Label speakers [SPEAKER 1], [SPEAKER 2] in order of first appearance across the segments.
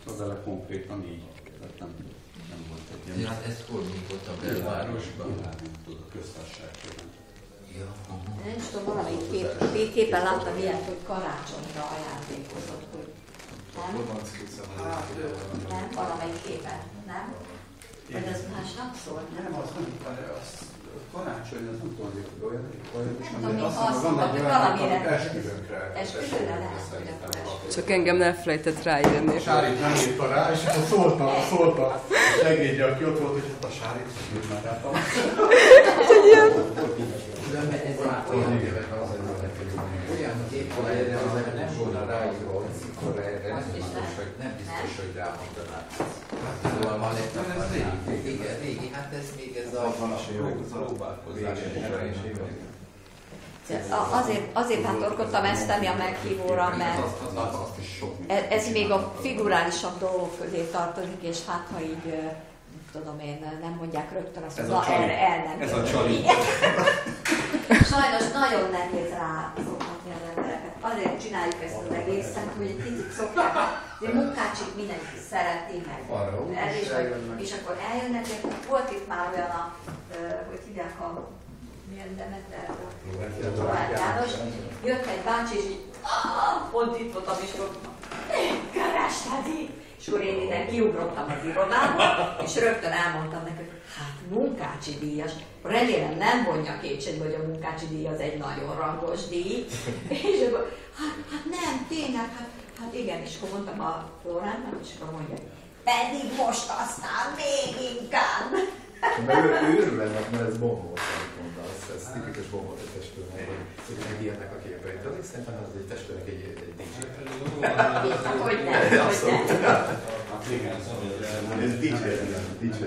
[SPEAKER 1] Az vele konkrétan így. Tehát nem volt egy ilyen...
[SPEAKER 2] Ja, hát ez hol volt a belvárosban?
[SPEAKER 1] Tudod, a köztársaságban.
[SPEAKER 2] Ja,
[SPEAKER 3] Nem is tudom, valamelyik képen láttam ilyet, hogy karácsonyra ajándékozott, hogy nem? Nem, valamelyik képen, nem? Vagy az másnak szól?
[SPEAKER 1] Nem, az nem, az karácsony, az nem tudom, hogy olyan is,
[SPEAKER 3] nem
[SPEAKER 1] azt
[SPEAKER 3] azt
[SPEAKER 1] van
[SPEAKER 3] mondtam,
[SPEAKER 1] egy
[SPEAKER 3] hogy
[SPEAKER 1] olyan,
[SPEAKER 3] valamire.
[SPEAKER 1] amit esküvőnkre.
[SPEAKER 3] Esküvőre lehet, hogy akkor esküvő.
[SPEAKER 4] Csak engem elfelejtett ráírni.
[SPEAKER 1] Sárit nem írta rá, és akkor szólta a segédje, aki ott volt, hogy hát a Sárit nem írt már rá.
[SPEAKER 2] de ez olyan képvel erre azért nem volna ráírva, hogy szikor erre, nem biztos, hogy rámondaná. Szóval van egy régi, hát ez még ez a próbálkozás.
[SPEAKER 3] Azért hátorkodtam ezt tenni a meghívóra, mert ez még a figurálisabb dolgok közé tartozik, és hát ha így, tudom én, nem mondják rögtön azt, hogy na erre el nem.
[SPEAKER 1] Ez a csali.
[SPEAKER 3] Sajnos nagyon nehéz rászokhatni az embereket. Azért csináljuk ezt az egészet, hogy egy picit szokják. De munkácsik mindenki szereti, meg és akkor eljönnek. Volt itt már olyan hogy hívják a milyen Demeter volt, János. Jött egy bácsi, és így pont itt voltam, és akkor kerested így. És akkor én ide kiugrottam az irodába, és rögtön elmondtam neki, hogy hát munkácsi díjas. Remélem nem vonja kétségbe, hogy a munkácsi díj az egy nagyon rangos díj. És akkor, hát nem, tényleg, hát igen, és akkor mondtam a Floránnak, és akkor mondja, pedig most aztán még inkább.
[SPEAKER 5] Mert ő örül ennek, mert ez bombó, amit mondasz. Ez tipikus bombó a testőrnek, hogy megírnak a képeit. Azért szerintem az egy testőrnek egy DJ.
[SPEAKER 3] Hogy nem.
[SPEAKER 5] Ez DJ.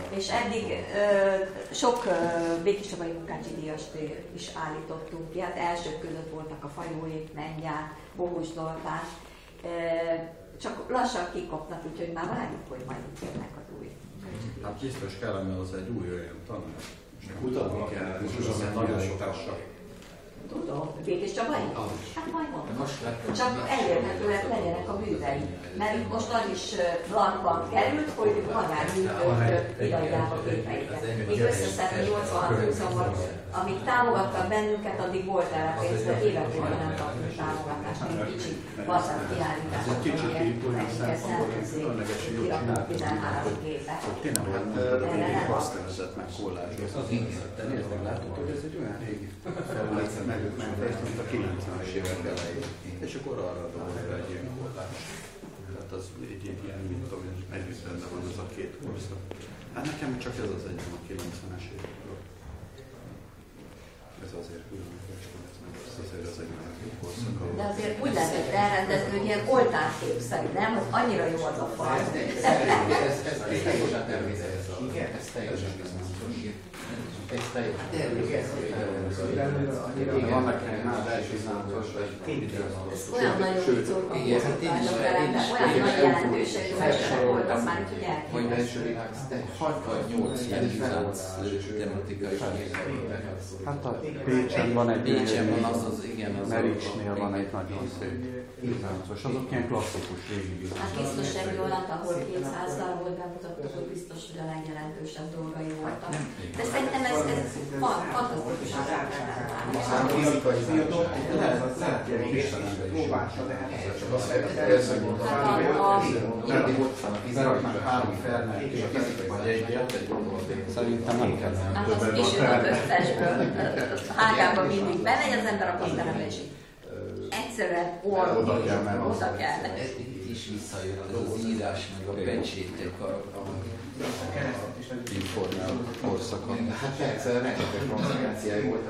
[SPEAKER 3] És eddig sok békéscsabai munkácsi díjast is állítottunk ki. Hát elsők között voltak a Fajóék, Mengyár, Bohus Zoltán. Csak lassan kikopnak, úgyhogy már várjuk, hogy majd itt jönnek az új.
[SPEAKER 1] Hát biztos kellene az egy új olyan tanár.
[SPEAKER 5] Kutatni kell, és nagyon sok társak.
[SPEAKER 3] Tudom, Békéscsabai? Hát majd mondom. Csak elérhetőek legyenek a művei. Mert itt most az is blankban került, hogy magánművők kiadják a képeiket. Még összeszedni 86-20-ban, amíg támogattak bennünket, addig volt erre pénz, de évek óta nem kaptunk támogatást, mint kicsi bazán kiállítások, amelyek elkezdtek kiraknak 13 képet.
[SPEAKER 1] Tényleg a azt nevezett meg kollázsot. De nézd meg, látod, hogy ez egy olyan régi felület, megfejtett, mint a 90-es évek elején. És akkor arra adom egy ilyen kollázs. Tehát az egy ilyen, mint tudom, együtt benne van az a két korszak. Hát nekem csak ez az egyben a 90-es évekről. Ez azért különleges, ez azért az egy másik korszak.
[SPEAKER 3] De azért úgy lehetett elrendezni, hogy ilyen oltárképszerű, nem? Az annyira jó az a faj.
[SPEAKER 2] Ez teljesen természetes. Igen, ez teljesen biztos. Ez
[SPEAKER 1] vannak egy más elsizálatos, vagy
[SPEAKER 3] ez olyan nagyon viccorgatások elende, olyan nagy jelentőségű mesterek voltak már, hogy elképesztő.
[SPEAKER 2] hogy első világ 6-8 ilyen tematikai kérdések.
[SPEAKER 1] hát a Pécsen van egy
[SPEAKER 2] Mericsnél
[SPEAKER 1] van egy nagyon szép bizonyos, azok ilyen klasszikus régi bizonyos.
[SPEAKER 3] Hát biztos egy olyat, ahol 200 darabot bemutattuk, hogy biztos, hogy a legjelentősebb dolgai voltak. De szerintem ez fantasztikusan
[SPEAKER 5] A fizikai fiatal,
[SPEAKER 1] Szerintem nem kell.
[SPEAKER 3] hát az később a köztesből hágába mindig bemegy az ember a közterembe, és egyszerűen oda kell.
[SPEAKER 2] Itt is visszajött ez az írás, meg a pecsétek,
[SPEAKER 1] Informál korszakon.
[SPEAKER 5] hát persze, rengeteg konzekvenciái volt.